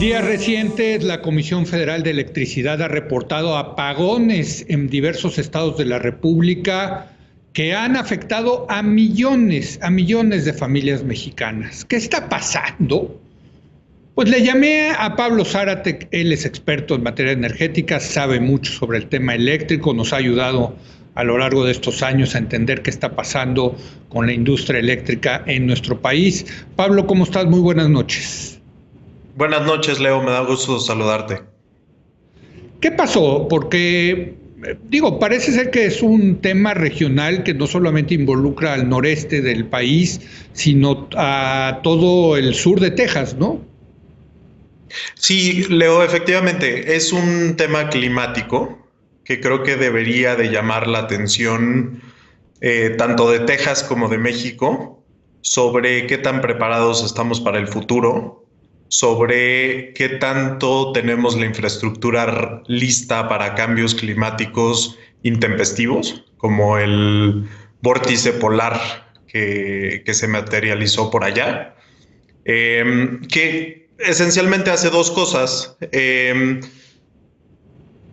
Días recientes, la Comisión Federal de Electricidad ha reportado apagones en diversos estados de la República que han afectado a millones de familias mexicanas. ¿Qué está pasando? Pues le llamé a Pablo Zárate, él es experto en materia energética, sabe mucho sobre el tema eléctrico, nos ha ayudado a lo largo de estos años a entender qué está pasando con la industria eléctrica en nuestro país. Pablo, ¿cómo estás? Muy buenas noches. Buenas noches, Leo. Me da gusto saludarte. ¿Qué pasó? Porque, parece ser que es un tema regional que no solamente involucra al noreste del país, sino a todo el sur de Texas, ¿no? Sí, Leo, efectivamente, es un tema climático que creo que debería de llamar la atención tanto de Texas como de México sobre qué tan preparados estamos para el futuro, sobre qué tanto tenemos la infraestructura lista para cambios climáticos intempestivos, como el vórtice polar que se materializó por allá, que esencialmente hace dos cosas.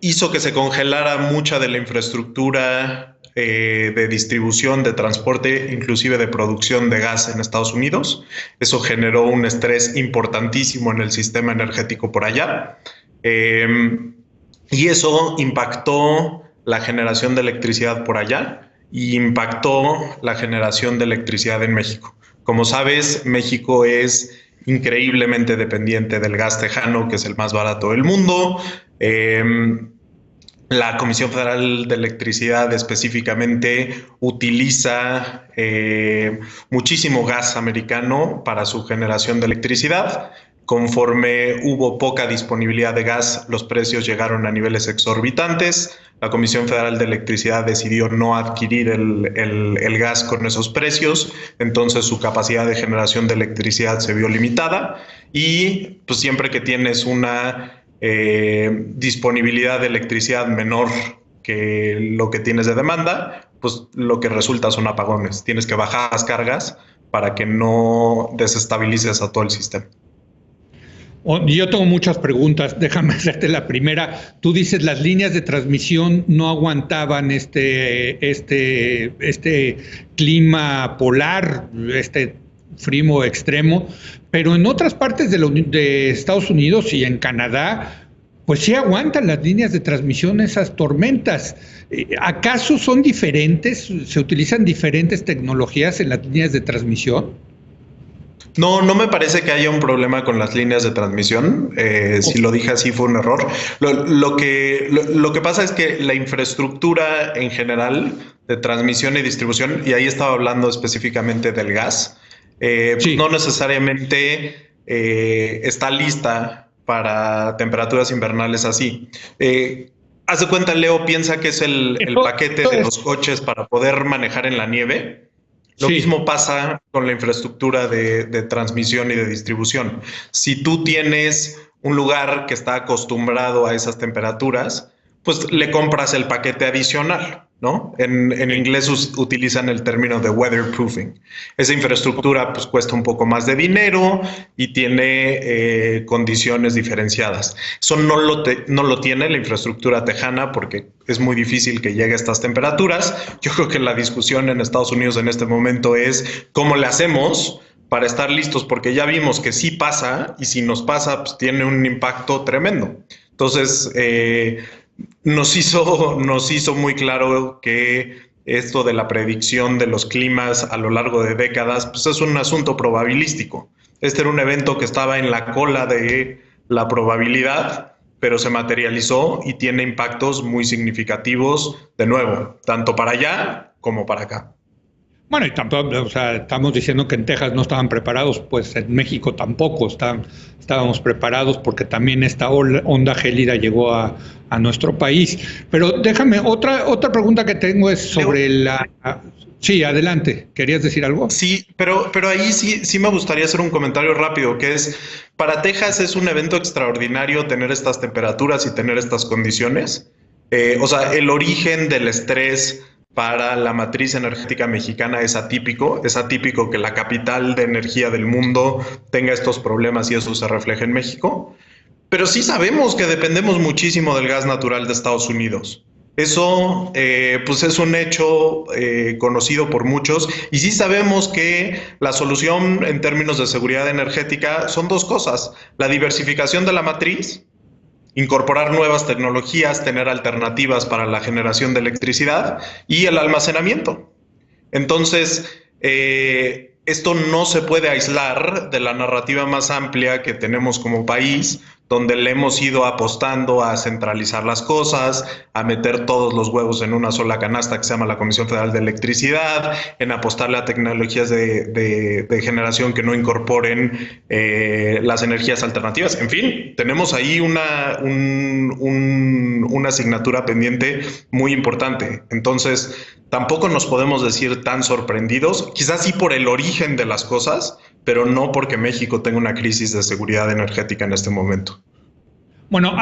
Hizo que se congelara mucha de la infraestructura de distribución, de transporte, inclusive de producción de gas en Estados Unidos. Eso generó un estrés importantísimo en el sistema energético por allá. Y eso impactó la generación de electricidad por allá y impactó la generación de electricidad en México. Como sabes, México es increíblemente dependiente del gas tejano, que es el más barato del mundo. La Comisión Federal de Electricidad específicamente utiliza muchísimo gas americano para su generación de electricidad. Conforme hubo poca disponibilidad de gas, los precios llegaron a niveles exorbitantes. La Comisión Federal de Electricidad decidió no adquirir el gas con esos precios, entonces su capacidad de generación de electricidad se vio limitada y pues siempre que tienes una disponibilidad de electricidad menor que lo que tienes de demanda, pues lo que resulta son apagones. Tienes que bajar las cargas para que no desestabilices a todo el sistema. Yo tengo muchas preguntas, déjame hacerte la primera. Tú dices las líneas de transmisión no aguantaban este clima polar, este frío extremo, pero en otras partes de Estados Unidos y en Canadá, pues sí aguantan las líneas de transmisión esas tormentas. ¿Acaso son diferentes? ¿Se utilizan diferentes tecnologías en las líneas de transmisión? No, no me parece que haya un problema con las líneas de transmisión. Si lo dije así fue un error. Lo que pasa es que la infraestructura en general de transmisión y distribución, y ahí estaba hablando específicamente del gas, Sí. no necesariamente está lista para temperaturas invernales así. Haz de cuenta, Leo, piensa que es el paquete de los coches para poder manejar en la nieve. Lo mismo pasa con la infraestructura de transmisión y de distribución. Si tú tienes un lugar que está acostumbrado a esas temperaturas, pues le compras el paquete adicional, ¿no? En inglés utilizan el término de weatherproofing. Esa infraestructura pues cuesta un poco más de dinero y tiene condiciones diferenciadas. Eso no lo tiene la infraestructura tejana porque es muy difícil que llegue a estas temperaturas. Yo creo que la discusión en Estados Unidos en este momento es cómo le hacemos para estar listos, porque ya vimos que sí pasa y si nos pasa pues tiene un impacto tremendo. Entonces, nos hizo muy claro que esto de la predicción de los climas a lo largo de décadas, pues es un asunto probabilístico. Este era un evento que estaba en la cola de la probabilidad, pero se materializó y tiene impactos muy significativos, de nuevo, tanto para allá como para acá. Bueno, y tampoco, o sea, estamos diciendo que en Texas no estaban preparados, pues en México tampoco estábamos preparados porque también esta onda gélida llegó a nuestro país. Pero déjame, otra pregunta que tengo es sobre la... Sí, adelante. ¿Querías decir algo? Sí, pero ahí sí me gustaría hacer un comentario rápido, que es, para Texas es un evento extraordinario tener estas temperaturas y tener estas condiciones. O sea, el origen del estrés para la matriz energética mexicana es atípico que la capital de energía del mundo tenga estos problemas y eso se refleja en México. Pero sí sabemos que dependemos muchísimo del gas natural de Estados Unidos. Eso pues es un hecho conocido por muchos, y sí sabemos que la solución en términos de seguridad energética son dos cosas: la diversificación de la matriz, incorporar nuevas tecnologías, tener alternativas para la generación de electricidad, y el almacenamiento. Entonces, esto no se puede aislar de la narrativa más amplia que tenemos como país, donde le hemos ido apostando a centralizar las cosas, a meter todos los huevos en una sola canasta que se llama la Comisión Federal de Electricidad, en apostarle a tecnologías de generación que no incorporen las energías alternativas. En fin, tenemos ahí una asignatura pendiente muy importante. Entonces, tampoco nos podemos decir tan sorprendidos, quizás sí por el origen de las cosas, pero no porque México tenga una crisis de seguridad energética en este momento. Bueno,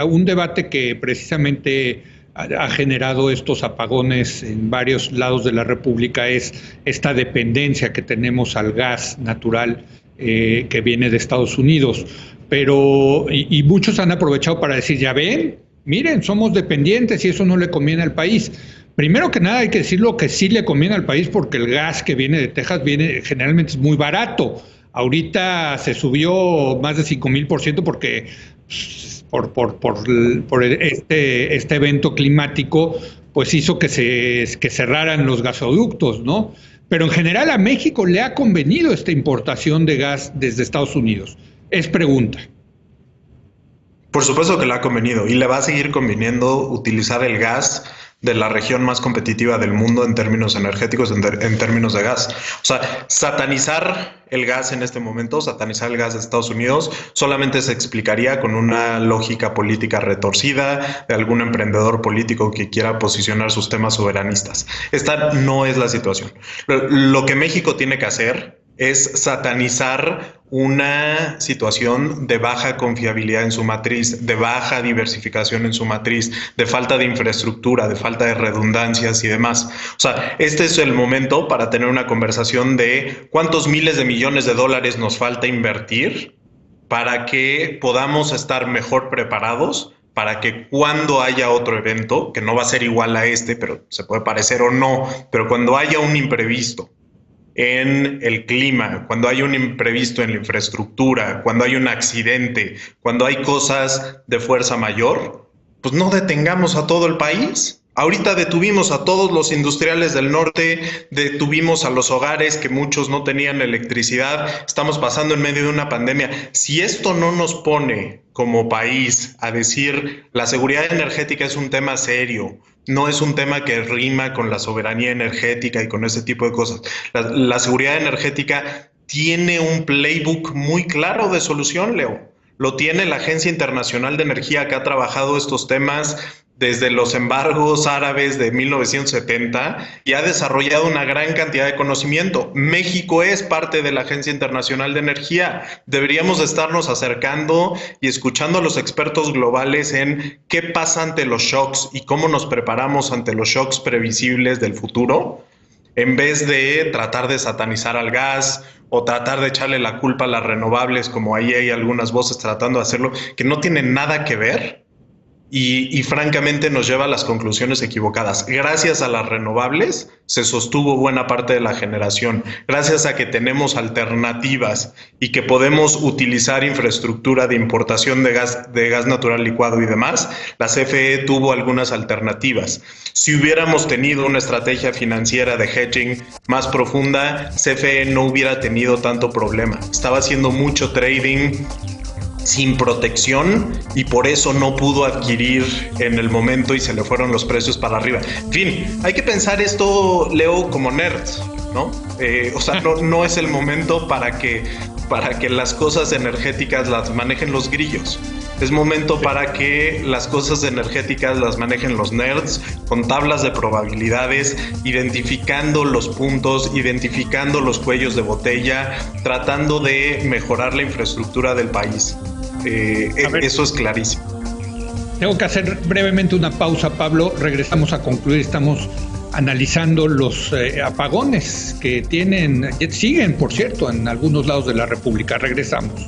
un debate que precisamente ha generado estos apagones en varios lados de la República es esta dependencia que tenemos al gas natural que viene de Estados Unidos. Pero, y muchos han aprovechado para decir, ya ven, miren, somos dependientes y eso no le conviene al país. Primero que nada hay que decir lo que sí le conviene al país, porque el gas que viene de Texas generalmente es muy barato. Ahorita se subió más de 5,000% porque por este evento climático pues hizo que cerraran los gasoductos, ¿no? Pero en general a México le ha convenido esta importación de gas desde Estados Unidos. Es pregunta. Por supuesto que le ha convenido, y le va a seguir conviniendo utilizar el gas de la región más competitiva del mundo en términos energéticos, en términos de gas. O sea, satanizar el gas en este momento, satanizar el gas de Estados Unidos, solamente se explicaría con una lógica política retorcida de algún emprendedor político que quiera posicionar sus temas soberanistas. Esta no es la situación. Lo que México tiene que hacer es satanizar una situación de baja confiabilidad en su matriz, de baja diversificación en su matriz, de falta de infraestructura, de falta de redundancias y demás. O sea, este es el momento para tener una conversación de cuántos miles de millones de dólares nos falta invertir para que podamos estar mejor preparados, para que cuando haya otro evento, que no va a ser igual a este, pero se puede parecer o no, pero cuando haya un imprevisto en el clima, cuando hay un imprevisto en la infraestructura, cuando hay un accidente, cuando hay cosas de fuerza mayor, pues no detengamos a todo el país. Ahorita detuvimos a todos los industriales del norte, detuvimos a los hogares que muchos no tenían electricidad, estamos pasando en medio de una pandemia. Si esto no nos pone como país a decir la seguridad energética es un tema serio, no es un tema que rima con la soberanía energética y con ese tipo de cosas. La seguridad energética tiene un playbook muy claro de solución, Leo. Lo tiene la Agencia Internacional de Energía, que ha trabajado estos temas desde los embargos árabes de 1970 y ha desarrollado una gran cantidad de conocimiento. México es parte de la Agencia Internacional de Energía. Deberíamos estarnos acercando y escuchando a los expertos globales en qué pasa ante los shocks y cómo nos preparamos ante los shocks previsibles del futuro, en vez de tratar de satanizar al gas o tratar de echarle la culpa a las renovables, como ahí hay algunas voces tratando de hacerlo, que no tienen nada que ver. Y francamente nos lleva a las conclusiones equivocadas. Gracias a las renovables se sostuvo buena parte de la generación. Gracias a que tenemos alternativas y que podemos utilizar infraestructura de importación de gas natural licuado y demás, la CFE tuvo algunas alternativas. Si hubiéramos tenido una estrategia financiera de hedging más profunda, CFE no hubiera tenido tanto problema. Estaba haciendo mucho trading sin protección y por eso no pudo adquirir en el momento y se le fueron los precios para arriba. En fin, hay que pensar esto, Leo, como nerds, ¿no? O sea, no es el momento para que las cosas energéticas las manejen los grillos. Es momento para que las cosas energéticas las manejen los nerds, con tablas de probabilidades, identificando los puntos, identificando los cuellos de botella, tratando de mejorar la infraestructura del país. Eso es clarísimo. Tengo que hacer brevemente una pausa, Pablo. Regresamos a concluir. Estamos analizando los apagones que siguen, por cierto, en algunos lados de la República. Regresamos.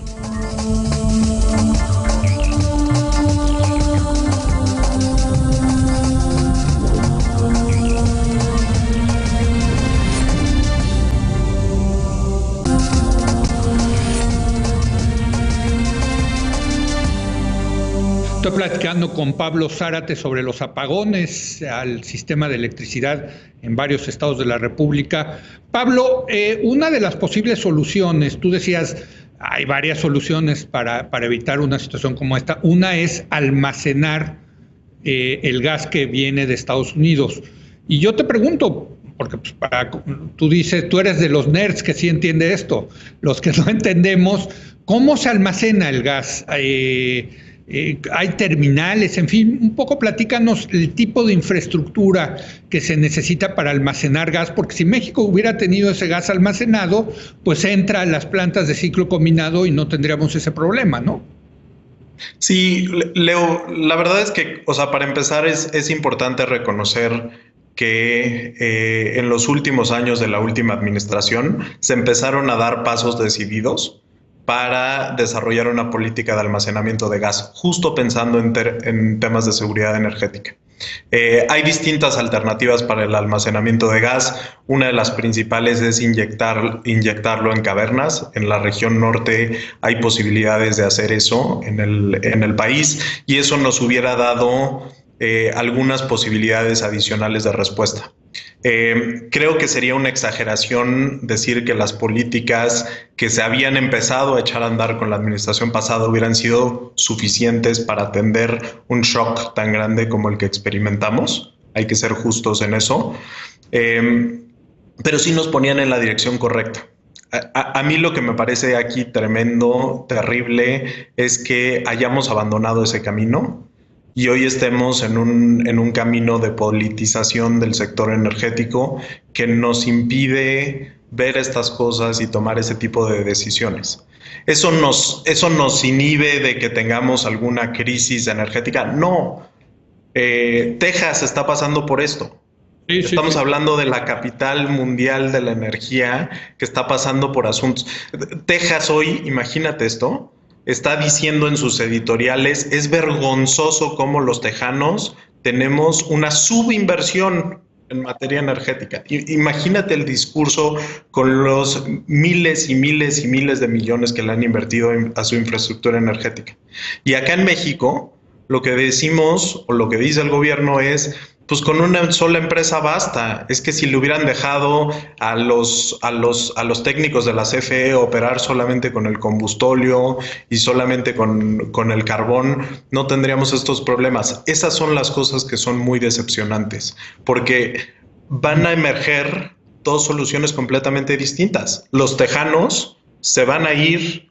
Estoy platicando con Pablo Zárate sobre los apagones al sistema de electricidad en varios estados de la República. Pablo, una de las posibles soluciones, tú decías, hay varias soluciones para evitar una situación como esta. Una es almacenar el gas que viene de Estados Unidos. Y yo te pregunto, porque pues, tú dices, tú eres de los nerds que sí entiende esto, los que no entendemos, ¿cómo se almacena el gas? Hay terminales, en fin, un poco platícanos el tipo de infraestructura que se necesita para almacenar gas, porque si México hubiera tenido ese gas almacenado, pues entra a las plantas de ciclo combinado y no tendríamos ese problema, ¿no? Sí, Leo, la verdad es que, o sea, para empezar es importante reconocer que en los últimos años de la última administración se empezaron a dar pasos decididos para desarrollar una política de almacenamiento de gas, justo pensando en temas de seguridad energética. Hay distintas alternativas para el almacenamiento de gas. Una de las principales es inyectarlo en cavernas. En la región norte hay posibilidades de hacer eso en el país, y eso nos hubiera dado algunas posibilidades adicionales de respuesta. Creo que sería una exageración decir que las políticas que se habían empezado a echar a andar con la administración pasada hubieran sido suficientes para atender un shock tan grande como el que experimentamos. Hay que ser justos en eso. Pero sí nos ponían en la dirección correcta. A mí lo que me parece aquí tremendo, terrible, es que hayamos abandonado ese camino y hoy estemos en un camino de politización del sector energético que nos impide ver estas cosas y tomar ese tipo de decisiones. ¿Eso nos inhibe de que tengamos alguna crisis energética? No. Texas está pasando por esto. Sí, Estamos hablando de la capital mundial de la energía que está pasando por asuntos. Texas hoy, imagínate esto, está diciendo en sus editoriales, es vergonzoso cómo los tejanos tenemos una subinversión en materia energética. Imagínate el discurso con los miles y miles y miles de millones que le han invertido a su infraestructura energética. Y acá en México, lo que decimos o lo que dice el gobierno es, pues con una sola empresa basta. Es que si le hubieran dejado a los técnicos de la CFE operar solamente con el combustóleo y solamente con el carbón, no tendríamos estos problemas. Esas son las cosas que son muy decepcionantes, porque van a emerger dos soluciones completamente distintas. Los tejanos se van a ir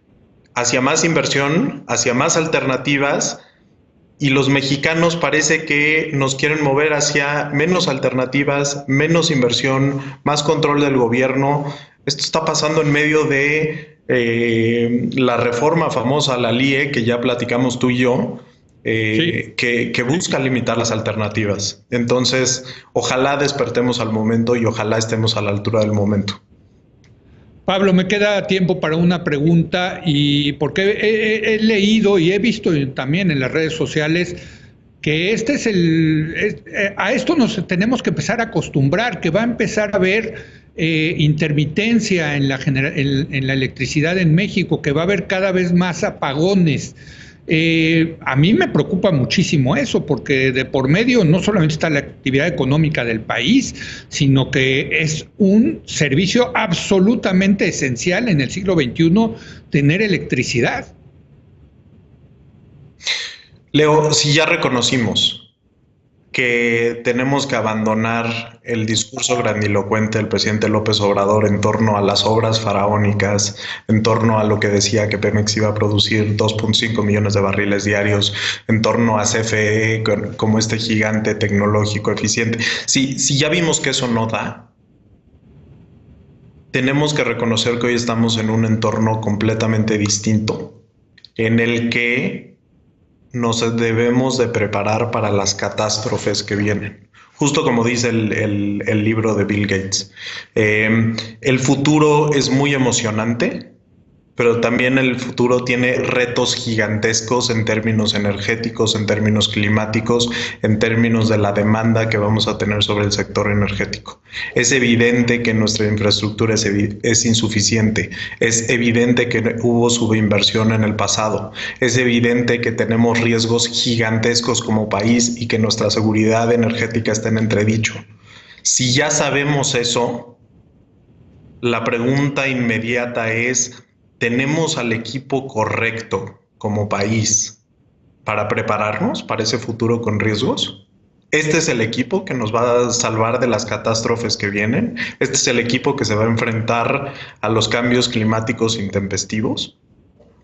hacia más inversión, hacia más alternativas, y los mexicanos parece que nos quieren mover hacia menos alternativas, menos inversión, más control del gobierno. Esto está pasando en medio de la reforma famosa, la LIE, que ya platicamos tú y yo, sí, que busca limitar las alternativas. Entonces, ojalá despertemos al momento y ojalá estemos a la altura del momento. Pablo, me queda tiempo para una pregunta, y porque he leído y he visto también en las redes sociales que a esto nos tenemos que empezar a acostumbrar, que va a empezar a haber intermitencia en la electricidad en México, que va a haber cada vez más apagones. A mí me preocupa muchísimo eso, porque de por medio no solamente está la actividad económica del país, sino que es un servicio absolutamente esencial en el siglo XXI tener electricidad. Leo, si ya reconocimos que tenemos que abandonar el discurso grandilocuente del presidente López Obrador en torno a las obras faraónicas, en torno a lo que decía que Pemex iba a producir 2.5 millones de barriles diarios, en torno a CFE como este gigante tecnológico eficiente. Si ya vimos que eso no da, tenemos que reconocer que hoy estamos en un entorno completamente distinto, en el que nos debemos de preparar para las catástrofes que vienen. Justo como dice el libro de Bill Gates. El futuro es muy emocionante, pero también el futuro tiene retos gigantescos en términos energéticos, en términos climáticos, en términos de la demanda que vamos a tener sobre el sector energético. Es evidente que nuestra infraestructura es insuficiente, es evidente que hubo subinversión en el pasado, es evidente que tenemos riesgos gigantescos como país y que nuestra seguridad energética está en entredicho. Si ya sabemos eso, la pregunta inmediata es: ¿tenemos al equipo correcto como país para prepararnos para ese futuro con riesgos? ¿Este es el equipo que nos va a salvar de las catástrofes que vienen? ¿Este es el equipo que se va a enfrentar a los cambios climáticos intempestivos?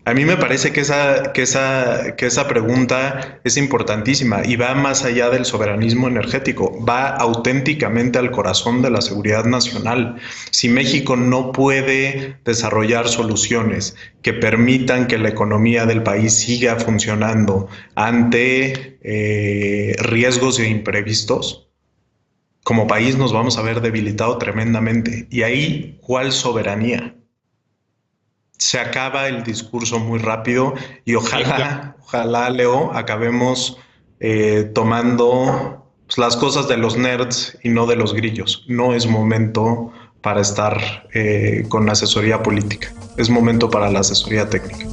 A mí me parece que esa pregunta es importantísima y va más allá del soberanismo energético, va auténticamente al corazón de la seguridad nacional. Si México no puede desarrollar soluciones que permitan que la economía del país siga funcionando ante riesgos e imprevistos, como país nos vamos a ver debilitado tremendamente. Y ahí, ¿cuál soberanía? Se acaba el discurso muy rápido y ojalá, Leo, acabemos tomando las cosas de los nerds y no de los grillos. No es momento para estar con asesoría política, es momento para la asesoría técnica.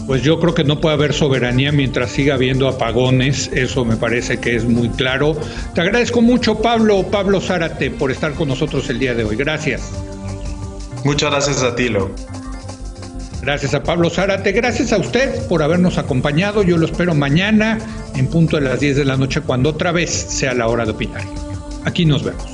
Pues yo creo que no puede haber soberanía mientras siga habiendo apagones, eso me parece que es muy claro. Te agradezco mucho, Pablo Zárate, por estar con nosotros el día de hoy. Gracias. Muchas gracias a ti, Leo. Gracias a Pablo Zárate, gracias a usted por habernos acompañado. Yo lo espero mañana en punto de las 10 de la noche, cuando otra vez sea la hora de opinar. Aquí nos vemos.